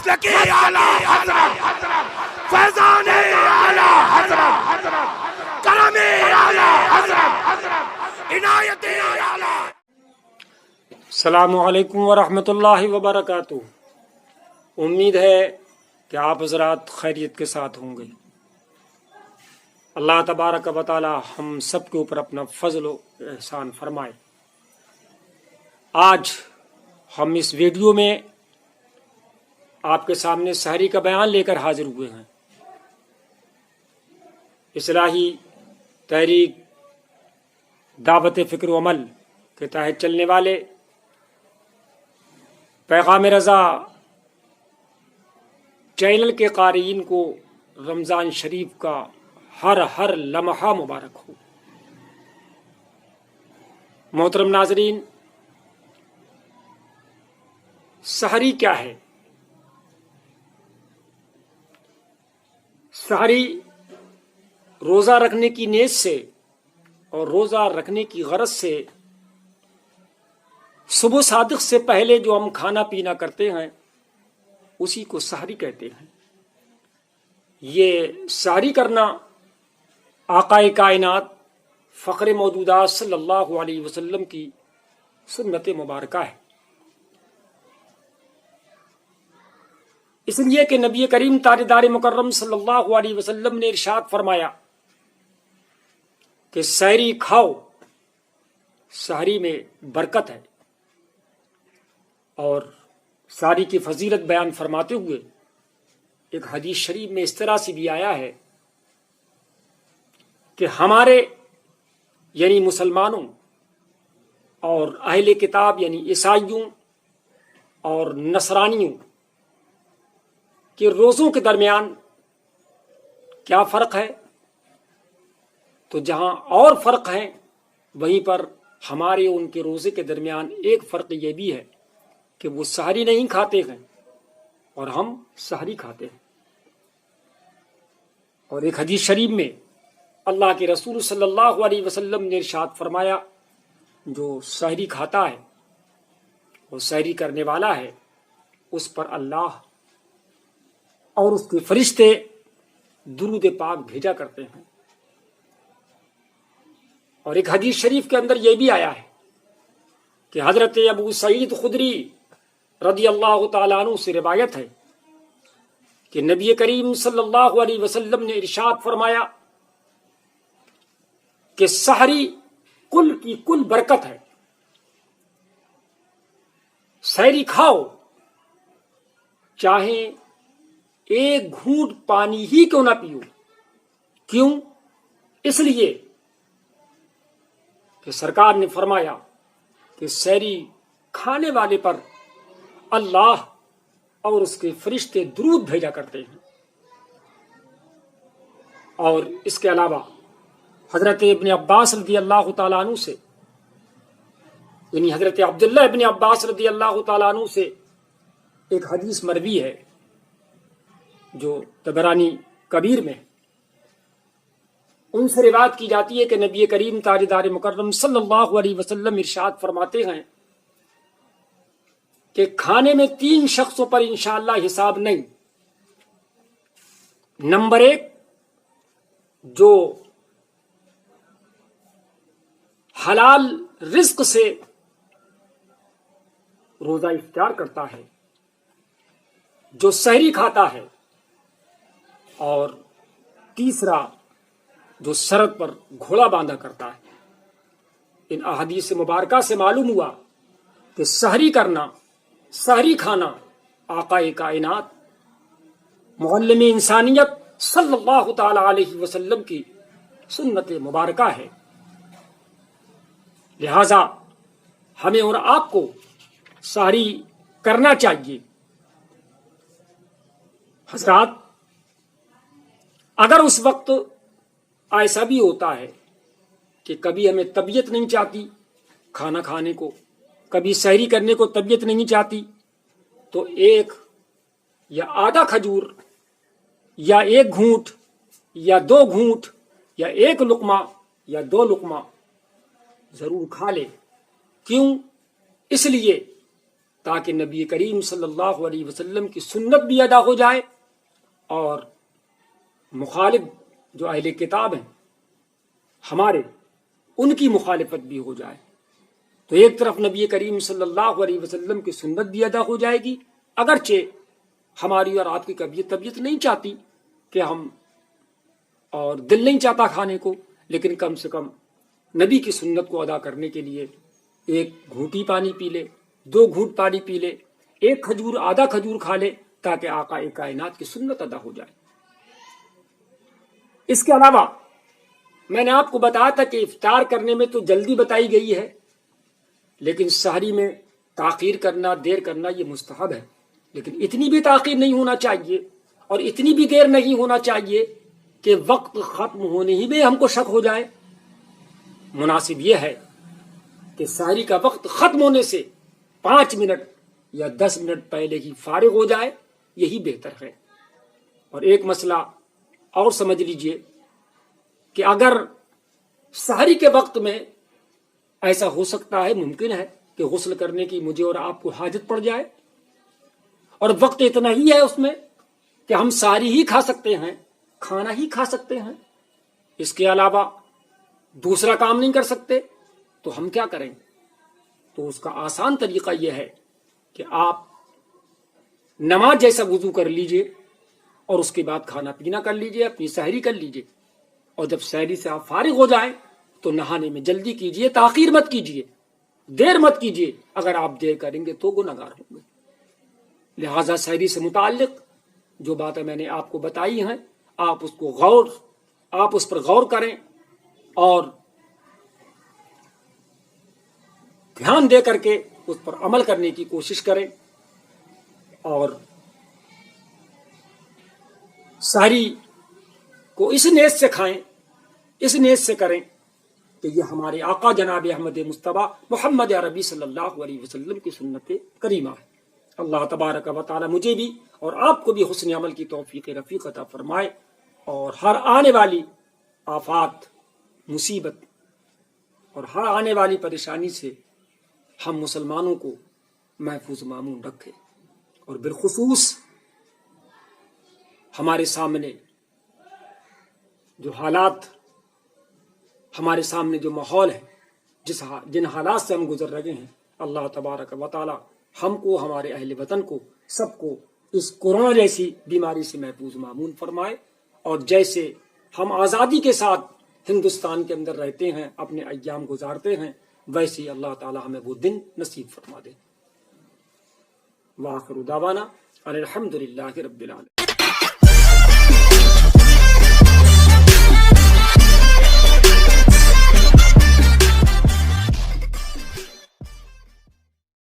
مسلکی اعلیٰ حضرت فیضان اعلیٰ حضرت کرم اعلیٰ حضرت عنایت اعلیٰ. السلام علیکم ورحمۃ اللہ وبرکاتہ. امید ہے کہ آپ حضرات خیریت کے ساتھ ہوں گے. اللہ تبارک و تعالی ہم سب کے اوپر اپنا فضل و احسان فرمائے. آج ہم اس ویڈیو میں آپ کے سامنے سحری کا بیان لے کر حاضر ہوئے ہیں. اصلاحی تحریک دعوت فکر و عمل کے تحت چلنے والے پیغام رضا چینل کے قارئین کو رمضان شریف کا ہر لمحہ مبارک ہو. محترم ناظرین، سحری کیا ہے؟ سحری روزہ رکھنے کی نیت سے اور روزہ رکھنے کی غرض سے صبح صادق سے پہلے جو ہم کھانا پینا کرتے ہیں اسی کو سحری کہتے ہیں. یہ سحری کرنا آقائے کائنات فخر موجودات صلی اللہ علیہ وسلم کی سنت مبارکہ ہے. اس لیے کہ نبی کریم تاجدار مکرم صلی اللہ علیہ وسلم نے ارشاد فرمایا کہ سحری کھاؤ، سحری میں برکت ہے. اور سحری کی فضیلت بیان فرماتے ہوئے ایک حدیث شریف میں اس طرح سے بھی آیا ہے کہ ہمارے یعنی مسلمانوں اور اہل کتاب یعنی عیسائیوں اور نصرانیوں کے روزوں کے درمیان کیا فرق ہے؟ تو جہاں اور فرق ہے وہیں پر ہمارے ان کے روزے کے درمیان ایک فرق یہ بھی ہے کہ وہ سحری نہیں کھاتے ہیں اور ہم سحری کھاتے ہیں. اور ایک حدیث شریف میں اللہ کے رسول صلی اللہ علیہ وسلم نے ارشاد فرمایا جو سحری کھاتا ہے اور سحری کرنے والا ہے اس پر اللہ اور اس کے فرشتے درود پاک بھیجا کرتے ہیں. اور ایک حدیث شریف کے اندر یہ بھی آیا ہے کہ حضرت ابو سعید خدری رضی اللہ تعالیٰ عنہ سے روایت ہے کہ نبی کریم صلی اللہ علیہ وسلم نے ارشاد فرمایا کہ سحری کل کی کل برکت ہے. سحری کھاؤ چاہے ایک گھونٹ پانی ہی کیوں نہ پیو. کیوں؟ اس لیے کہ سرکار نے فرمایا کہ سحری کھانے والے پر اللہ اور اس کے فرشتے درود بھیجا کرتے ہیں. اور اس کے علاوہ حضرت ابن عباس رضی اللہ تعالیٰ عنہ سے یعنی حضرت عبداللہ ابن عباس رضی اللہ تعالیٰ عنہ سے ایک حدیث مروی ہے جو طبرانی کبیر میں. ان سے روایت کی جاتی ہے کہ نبی کریم تاجدار مکرم صلی اللہ علیہ وسلم ارشاد فرماتے ہیں کہ کھانے میں 3 شخصوں پر انشاءاللہ حساب نہیں. نمبر 1 جو حلال رزق سے روزہ افطار کرتا ہے، جو سحری کھاتا ہے، اور تیسرا جو سرد پر گھوڑا باندھا کرتا ہے. ان احادیث مبارکہ سے معلوم ہوا کہ سحری کرنا، سحری کھانا آقائے کائنات معلم انسانیت صلی اللہ تعالی علیہ وسلم کی سنت مبارکہ ہے. لہذا ہمیں اور آپ کو سحری کرنا چاہیے. حضرات، اگر اس وقت ایسا بھی ہوتا ہے کہ کبھی ہمیں طبیعت نہیں چاہتی کھانا کھانے کو، کبھی سحری کرنے کو طبیعت نہیں چاہتی، تو 1 یا آدھا کھجور یا 1 گھونٹ یا 2 گھونٹ یا 1 لقمہ یا 2 لقمہ ضرور کھا لے. کیوں؟ اس لیے تاکہ نبی کریم صلی اللہ علیہ وسلم کی سنت بھی ادا ہو جائے اور مخالف جو اہل کتاب ہیں ہمارے ان کی مخالفت بھی ہو جائے. تو ایک طرف نبی کریم صلی اللہ علیہ وسلم کی سنت بھی ادا ہو جائے گی، اگرچہ ہماری اور آپ کی طبیعت نہیں چاہتی کہ ہم اور دل نہیں چاہتا کھانے کو، لیکن کم سے کم نبی کی سنت کو ادا کرنے کے لیے ایک گھونٹی پانی پی لے، 2 گھونٹ پانی پی لے، 1 کھجور آدھا کھجور کھا لے، تاکہ آقا کائنات کی سنت ادا ہو جائے. اس کے علاوہ میں نے آپ کو بتایا تھا کہ افطار کرنے میں تو جلدی بتائی گئی ہے، لیکن سحری میں تاخیر کرنا، دیر کرنا یہ مستحب ہے. لیکن اتنی بھی تاخیر نہیں ہونا چاہیے اور اتنی بھی دیر نہیں ہونا چاہیے کہ وقت ختم ہونے ہی میں ہم کو شک ہو جائے. مناسب یہ ہے کہ سحری کا وقت ختم ہونے سے 5 منٹ یا 10 منٹ پہلے ہی فارغ ہو جائے، یہی بہتر ہے. اور ایک مسئلہ اور سمجھ لیجئے کہ اگر سحری کے وقت میں ایسا ہو سکتا ہے، ممکن ہے کہ غسل کرنے کی مجھے اور آپ کو حاجت پڑ جائے اور وقت اتنا ہی ہے اس میں کہ ہم سحری ہی کھا سکتے ہیں، کھانا ہی کھا سکتے ہیں، اس کے علاوہ دوسرا کام نہیں کر سکتے، تو ہم کیا کریں؟ تو اس کا آسان طریقہ یہ ہے کہ آپ نماز جیسا وضو کر لیجئے اور اس کے بعد کھانا پینا کر لیجئے، اپنی سحری کر لیجئے، اور جب سحری سے آپ فارغ ہو جائیں تو نہانے میں جلدی کیجئے، تاخیر مت کیجئے، دیر مت کیجئے. اگر آپ دیر کریں گے تو گنہگار ہوں گے. لہذا سحری سے متعلق جو باتیں میں نے آپ کو بتائی ہیں، آپ اس پر غور کریں اور دھیان دے کر کے اس پر عمل کرنے کی کوشش کریں، اور سحری کو اس نیت سے کھائیں، اس نیت سے کریں کہ یہ ہمارے آقا جناب احمد مصطفیٰ محمد عربی صلی اللہ علیہ وسلم کی سنت کریمہ ہے. اللہ تبارک و تعالی مجھے بھی اور آپ کو بھی حسن عمل کی توفیق رفیق عطا فرمائے، اور ہر آنے والی آفات، مصیبت اور ہر آنے والی پریشانی سے ہم مسلمانوں کو محفوظ مامون رکھے. اور بالخصوص ہمارے سامنے جو حالات، ہمارے سامنے جو ماحول ہے، جن حالات سے ہم گزر رہے ہیں، اللہ تبارک و تعالی ہم کو، ہمارے اہل وطن کو، سب کو اس کورونا جیسی بیماری سے محفوظ مامون فرمائے. اور جیسے ہم آزادی کے ساتھ ہندوستان کے اندر رہتے ہیں، اپنے ایام گزارتے ہیں، ویسے ہی اللہ تعالی ہمیں وہ دن نصیب فرما دے. وآخر دعوانا الحمدللہ رب العالمین.